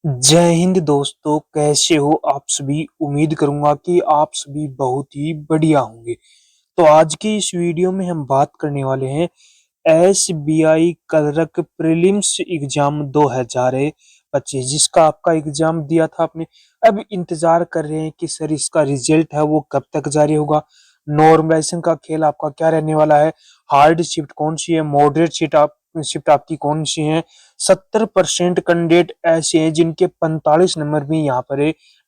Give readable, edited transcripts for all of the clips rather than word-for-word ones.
जय हिंद दोस्तों, कैसे हो आप सभी। उम्मीद करूंगा कि आप सभी बहुत ही बढ़िया होंगे। तो आज की इस वीडियो में हम बात करने वाले हैं एसबीआई क्लर्क प्रीलिम्स एग्जाम 2025 जिसका आपका एग्जाम दिया था आपने। अब इंतजार कर रहे हैं कि सर इसका रिजल्ट है वो कब तक जारी होगा। नॉर्मलाइजेशन का खेल आपका क्या रहने वाला है, हार्ड शिफ्ट कौन सी है, मॉडरेट शिफ्ट आपकी कौन सी है। 70% कैंडिडेट ऐसे हैं जिनके 45 नंबर भी यहाँ पर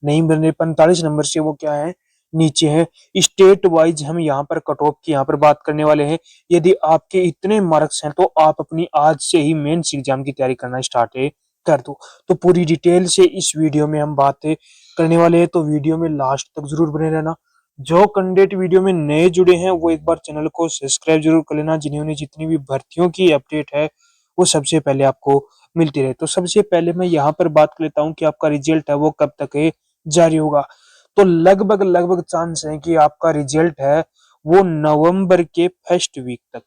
नहीं मिल रहे। 45 नंबर से वो क्या है, नीचे है। स्टेट वाइज हम यहाँ पर कट ऑफ की यहाँ पर बात करने वाले हैं। यदि आपके इतने मार्क्स हैं तो आप अपनी आज से ही मेंस एग्जाम की तैयारी करना स्टार्ट कर दो। तो पूरी डिटेल से इस वीडियो में हम बातें करने वाले हैं, तो वीडियो में लास्ट तक जरूर बने रहना। जो कैंडिडेट वीडियो में नए जुड़े हैं वो एक बार चैनल को सब्सक्राइब जरूर कर लेना, जिन्होंने जितनी भी भर्तियों की अपडेट है वो सबसे पहले आपको मिलती रहे। तो सबसे पहले मैं यहाँ पर बात कर लेता हूँ कि आपका रिजल्ट है वो कब तक जारी होगा। तो लगभग लगभग चांस है कि आपका रिजल्ट है वो नवंबर के फर्स्ट वीक तक,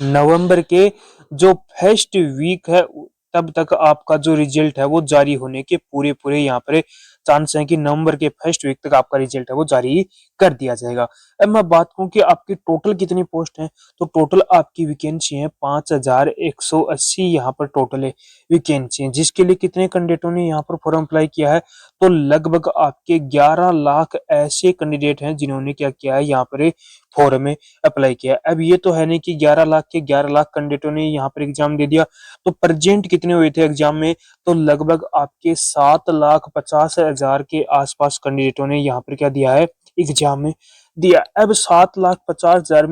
नवंबर के जो फर्स्ट वीक है तब तक आपका जो रिजल्ट है वो जारी होने के पूरे पूरे यहाँ पर चांस है कि नवंबर के फर्स्ट वीक तक आपका रिजल्ट है वो जारी कर दिया जाएगा। अब मैं बात करूं कि आपकी टोटल कितनी पोस्ट है, तो टोटल आपकी वैकेंसी है 5180 यहाँ पर टोटल है वैकेंसी है। जिसके लिए कितने कैंडिडेटों ने यहाँ पर फॉर्म अप्लाई किया है, तो लगभग आपके 11 लाख ऐसे कैंडिडेट हैं जिन्होंने क्या किया है, यहाँ पर फॉर्म में अप्लाई किया। अब ये तो है नहीं कि 11 लाख के 11 लाख कैंडिडेटों ने यहाँ पर एग्जाम दे दिया। तो प्रेजेंट कितने हुए थे एग्जाम में, तो लगभग आपके 7,50,000 के आसपास कैंडिडेटों ने यहाँ पर क्या दिया है, एग्जाम में दिया। अब 7,50,000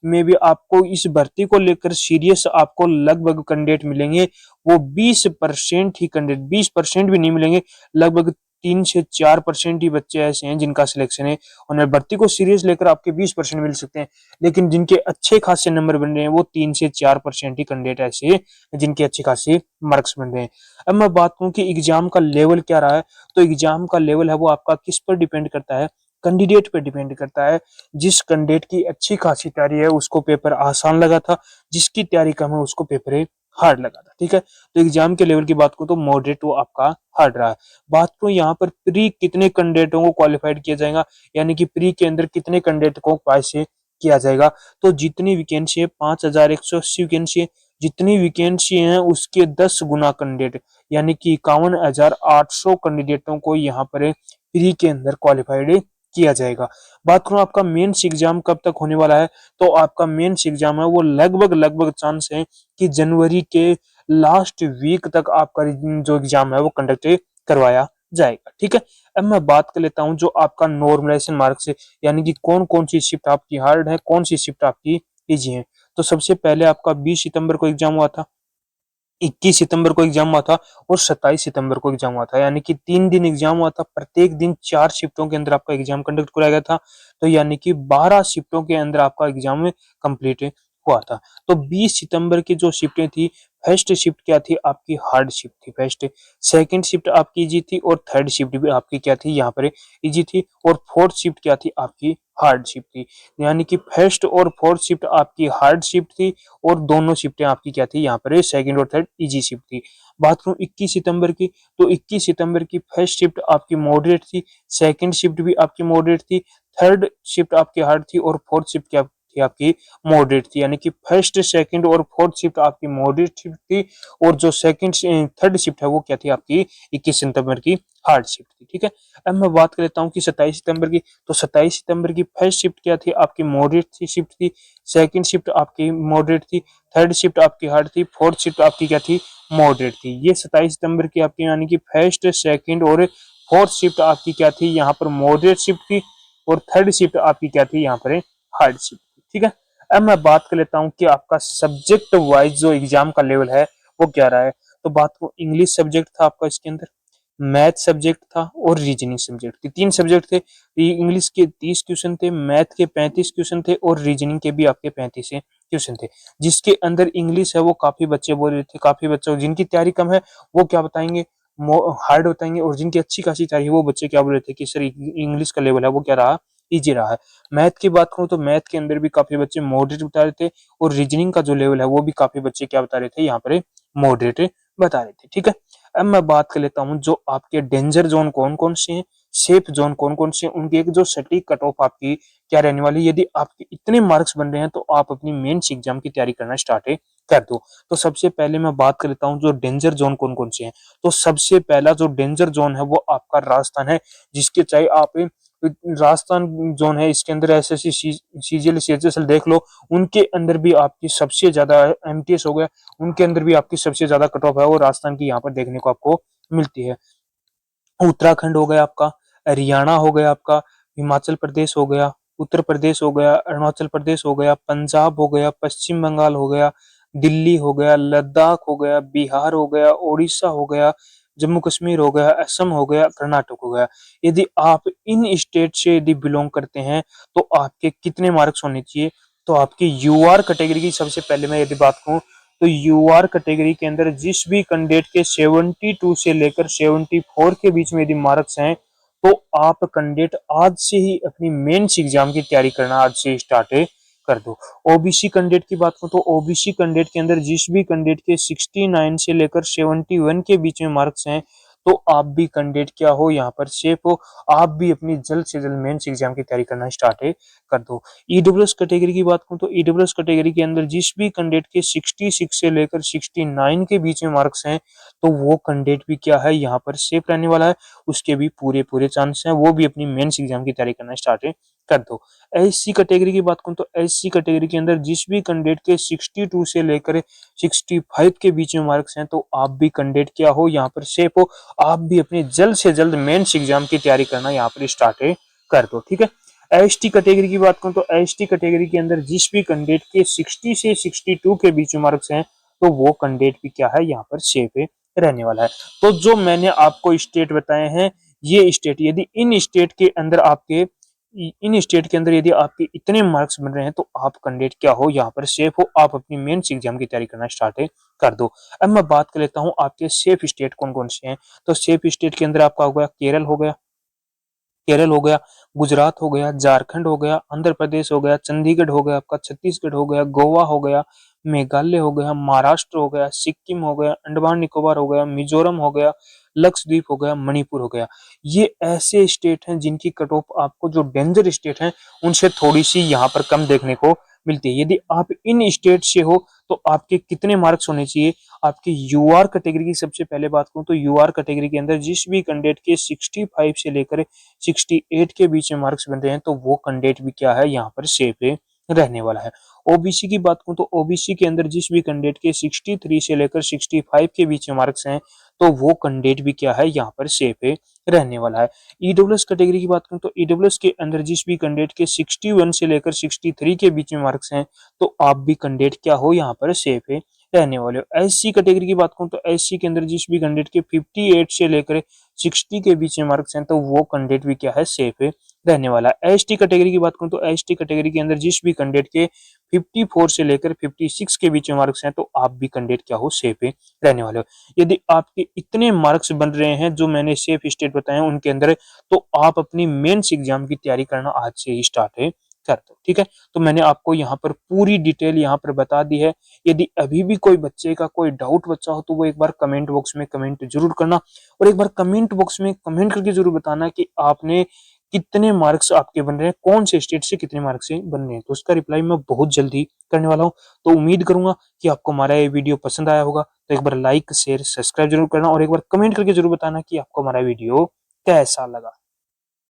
में भी आपको इस भर्ती को लेकर सीरियस आपको लगभग कैंडिडेट मिलेंगे वो 20% ही कैंडिडेट, 20% भी नहीं मिलेंगे। लगभग 3 से 4% ही बच्चे ऐसे हैं जिनका सिलेक्शन है। और भर्ती को सीरियस लेकर आपके 20% मिल सकते हैं, लेकिन जिनके अच्छे खासे नंबर बन रहे हैं वो 3 से 4% ही कैंडिडेट ऐसे हैं जिनके अच्छे खासे मार्क्स बन रहे हैं। अब मैं बात करूं कि एग्जाम का लेवल क्या रहा है, तो एग्जाम का लेवल है वो आपका किस पर डिपेंड करता है, कैंडिडेट पर डिपेंड करता है। जिस कैंडिडेट की अच्छी खासी तैयारी है उसको पेपर आसान लगा था, जिसकी तैयारी कम है उसको पेपर हार्ड लगा था। ठीक है, तो एग्जाम के लेवल की बात करूं तो मॉडरेट वो आपका हार्ड रहा है। बात करूं यहाँ पर प्री कितने कैंडिडेटों को क्वालिफाइड किया जाएगा, यानी कि प्री के अंदर कितने कैंडिडेट को पास किया जाएगा, तो जितनी वैकेंसी है 5180 वैकेंसी है, जितनी वैकेंसी है उसके 10 गुना कैंडिडेट यानी कि 51,800 कैंडिडेटों को यहाँ पर प्री के अंदर क्वालिफाइड किया जाएगा। बात करूं आपका मेंस एग्जाम कब तक होने वाला है, तो आपका मेंस एग्जाम है वो लगभग लगभग चांस है कि जनवरी के लास्ट वीक तक आपका जो एग्जाम है वो कंडक्ट करवाया जाएगा। ठीक है, अब मैं बात कर लेता हूं जो आपका नॉर्मलाइजेशन मार्क्स है, यानी कि कौन कौन सी शिफ्ट आपकी हार्ड है, कौन सी शिफ्ट आपकी इजी है। तो सबसे पहले आपका 20 सितंबर को एग्जाम हुआ था, 21 सितंबर को एग्जाम हुआ था और 27 सितंबर को एग्जाम हुआ था, यानी कि 3 दिन एग्जाम हुआ था। प्रत्येक दिन 4 शिफ्टों के अंदर आपका एग्जाम कंडक्ट कराया गया था, तो यानी कि 12 शिफ्टों के अंदर आपका एग्जाम कंप्लीट हुआ था। तो 20 सितंबर की जो शिफ्टें थी, फर्स्ट शिफ्ट क्या थी आपकी, हार्ड शिफ्ट थी फर्स्ट। सेकंड शिफ्ट आपकी इजी थी और थर्ड शिफ्ट भी आपकी क्या थी, यहाँ पर इजी थी। और फोर्थ शिफ्ट क्या थी आपकी, हार्ड शिफ्ट थी। यानी कि फर्स्ट और फोर्थ शिफ्ट आपकी हार्ड शिफ्ट थी और दोनों शिफ्टें आपकी क्या थी, यहाँ पर सेकंड और थर्ड इजी शिफ्ट थी। बात करूं 21 सितंबर की, तो 21 सितंबर की फर्स्ट शिफ्ट आपकी मॉडरेट थी, सेकंड शिफ्ट भी आपकी मॉडरेट थी, थर्ड शिफ्ट आपकी हार्ड थी और फोर्थ शिफ्ट क्या थी आपकी मॉडरेट थी। यानी कि फर्स्ट सेकंड और फोर्थ शिफ्ट आपकी मॉडरेट शिफ्ट थी और जो सेकंड थर्ड शिफ्ट है वो क्या थी आपकी 21 सितंबर की हार्ड शिफ्ट थी। ठीक है, अब मैं बात कर लेता हूँ कि 27 सितंबर की, तो 27 सितंबर की फर्स्ट शिफ्ट क्या थी आपकी, मॉडरेट थी शिफ्ट थी, सेकंड शिफ्ट आपकी मॉडरेट थी, थर्ड शिफ्ट आपकी हार्ड थी, फोर्थ शिफ्ट आपकी क्या थी, मॉडरेट थी। ये 27 सितंबर की आपकी यानी कि फर्स्ट सेकंड और फोर्थ शिफ्ट आपकी क्या थी, यहाँ पर मॉडरेट शिफ्ट थी और थर्ड शिफ्ट आपकी क्या थी, यहाँ पर हार्ड शिफ्ट थी। ठीक है, अब मैं बात कर लेता हूँ कि आपका सब्जेक्ट वाइज जो एग्जाम का लेवल है वो क्या रहा है। तो बात को इंग्लिश सब्जेक्ट था आपका, इसके अंदर मैथ सब्जेक्ट था और रीजनिंग सब्जेक्ट थी। 3 सब्जेक्ट थे। इंग्लिश के 30 क्वेश्चन थे, मैथ के 35 क्वेश्चन थे और रीजनिंग के भी आपके 35 क्वेश्चन थे। जिसके अंदर इंग्लिश है वो काफी बच्चे बोल रहे थे, काफी बच्चों जिनकी तैयारी कम है वो क्या बताएंगे, हार्ड बताएंगे, और जिनकी अच्छी खासी तैयारी है वो बच्चे क्या बोल रहे थे कि सर इंग्लिश का लेवल है वो क्या रहा, इजी रहा है। मैथ की बात करूं तो मैथ के अंदर भी काफी बच्चे मॉडरेट बता रहे थे और रीजनिंग का जो लेवल है वो भी काफी बच्चे क्या बता रहे थे, यहाँ पर मॉडरेट बता रहे थे। ठीक है, अब मैं बात कर लेता हूँ जो आपके डेंजर जोन कौन कौन से हैं, सेफ जोन कौन कौन से हैं, उनकी एक जो सटीक कट ऑफ आपकी क्या रहने वाली है। यदि आपके इतने मार्क्स बन रहे हैं तो आप अपनी मेंस एग्जाम की तैयारी करना स्टार्ट कर दो। तो सबसे पहले मैं बात कर लेता हूँ जो डेंजर जोन कौन कौन से हैं। तो सबसे पहला जो डेंजर जोन है वो आपका राजस्थान है, जिसके चाहे आप राजस्थान जोन है, इसके अंदर एसएससी सीजीएल सीएचएसएल देख लो, उनके अंदर भी आपकी सबसे ज्यादा एमटीएस हो गया, उनके अंदर भी आपकी सबसे ज्यादा कट ऑफ है वो राजस्थान की यहाँ पर देखने को आपको मिलती है। उत्तराखंड हो गया आपका, हरियाणा हो गया आपका, हिमाचल प्रदेश हो गया, उत्तर प्रदेश हो गया, अरुणाचल प्रदेश हो गया, पंजाब हो गया, पश्चिम बंगाल हो गया, दिल्ली हो गया, लद्दाख हो गया, बिहार हो गया, उड़ीसा हो गया, जम्मू कश्मीर हो गया, असम हो गया, कर्नाटक हो गया। यदि आप इन स्टेट से यदि बिलोंग करते हैं तो आपके कितने मार्क्स होने चाहिए। तो आपकी यूआर कैटेगरी की सबसे पहले मैं यदि बात करूं तो यूआर कैटेगरी के अंदर जिस भी कैंडिडेट के 72 से लेकर 74 के बीच में यदि मार्क्स हैं तो आप कैंडिडेट आज से ही अपनी मेंस एग्जाम की तैयारी करना आज से स्टार्ट कर दो। ओबीसी कैंडिडेट की बात करूं तो ओबीसी कैंडिडेट के अंदर जिस भी कैंडिडेट के 69 से लेकर 71 के बीच में मार्क्स हैं तो आप भी कैंडिडेट क्या हो यहाँ पर सेफ हो, आप भी अपनी जल्द से जल्द मेंस एग्जाम की तैयारी करना स्टार्ट कर दो। ईडब्ल्यूएस कैटेगरी की बात करूं तो ईडब्ल्यूएस कैटेगरी के अंदर जिस भी कैंडिडेट के 66 से लेकर 69 के बीच में मार्क्स हैं तो वो कैंडिडेट भी क्या है यहाँ पर सेफ रहने वाला है, उसके भी पूरे पूरे चांस हैं, वो भी अपनी मेंस एग्जाम की तैयारी करना स्टार्ट कर दो। एससी कैटेगरी की बात करूं तो एससी कैटेगरी के अंदर जिस भी कैंडिडेट के 62 से लेकर 65 के बीच में मार्क्स हैं तो आप भी कैंडिडेट क्या हो यहाँ पर सेफ हो, आप भी अपनी जल्द से जल्द मेंस एग्जाम की तैयारी करना यहाँ पर स्टार्ट कर दो। ठीक है। एसटी कैटेगरी की बात करूं तो एसटी कैटेगरी के अंदर जिस भी कैंडिडेट के 60 से 62 के बीच में मार्क्स हैं तो वो कैंडिडेट भी क्या है यहाँ पर सेफ रहने वाला है। तो जो मैंने आपको स्टेट बताए हैं ये स्टेट, यदि इन स्टेट के अंदर आपके इन स्टेट के अंदर यदि आपके इतने मार्क्स बन रहे हैं तो आप कैंडिडेट क्या हो यहाँ पर सेफ हो, आप अपनी मेंस एग्जाम की तैयारी करना स्टार्ट कर दो। अब मैं बात कर लेता हूँ आपके सेफ स्टेट कौन कौन से हैं। तो सेफ स्टेट के अंदर आपका हो गया केरल हो गया, गुजरात हो गया, झारखंड हो गया, आंध्र प्रदेश हो गया, चंडीगढ़ हो गया, आपका छत्तीसगढ़ हो गया, गोवा हो गया, मेघालय हो गया, महाराष्ट्र हो गया, सिक्किम हो गया, अंडमान निकोबार हो गया, मिजोरम हो गया, लक्षद्वीप हो गया, मणिपुर हो गया। ये ऐसे स्टेट हैं जिनकी कट ऑफ आपको जो डेंजर स्टेट हैं उनसे थोड़ी सी यहाँ पर कम देखने को मिलती है। यदि आप इन स्टेट से हो तो आपके कितने मार्क्स होने चाहिए। आपकी यूआर कैटेगरी की सबसे पहले बात करूं तो यूआर कैटेगरी के अंदर जिस भी कैंडिडेट के 65 से लेकर 68 के बीच में मार्क्स बन रहे हैं तो वो कैंडिडेट भी क्या है यहाँ पर सेफ रहने वाला है। ओबीसी की बात करूं तो ओबीसी के अंदर जिस भी कैंडिडेट के 63 से लेकर 65 के बीच में मार्क्स हैं तो वो कैंडिडेट भी क्या है यहाँ पर सेफ रहने वाला है। ईडब्ल्यूएस कैटेगरी की बात करूं तो ईडब्ल्यूएस के अंदर जिस भी कैंडिडेट के 61 से लेकर 63 के बीच में मार्क्स हैं तो आप भी कैंडिडेट क्या हो यहाँ पर सेफ रहने वाले हो। एससी कैटेगरी की बात करूं तो एससी के अंदर जिस भी कैंडिडेट के 58 से लेकर 60 के बीच में मार्क्स हैं तो वो कैंडिडेट भी क्या है सेफ रहने वाला है। एसटी कैटेगरी की बात करूं तो एसटी कैटेगरी के अंदर जिस भी कैंडिडेट के 54 से लेकर 56 के बीच में मार्क्स हैं तो आप भी कैंडिडेट क्या हो सेफ रहने वाले हो। यदि आपके इतने मार्क्स बन रहे हैं जो मैंने सेफ स्टेट बताए उनके अंदर तो आप अपनी मेंस एग्जाम की तैयारी करना आज से ही स्टार्ट कर दो। ठीक है। तो मैंने आपको यहाँ पर पूरी डिटेल यहाँ पर बता दी है। यदि अभी भी कोई बच्चे का कोई डाउट बच्चा हो तो वो एक बार कमेंट बॉक्स में कमेंट जरूर करना और एक बार कमेंट बॉक्स में कमेंट करके जरूर बताना कि आपने कितने मार्क्स आपके बन रहे हैं, कौन से स्टेट से कितने मार्क्स से बन रहे हैं। तो उसका रिप्लाई मैं बहुत जल्दी करने वाला हूँ। तो उम्मीद करूंगा कि आपको हमारा ये वीडियो पसंद आया होगा। तो एक बार लाइक शेयर सब्सक्राइब जरूर करना और एक बार कमेंट करके जरूर बताना कि आपको हमारा वीडियो कैसा लगा।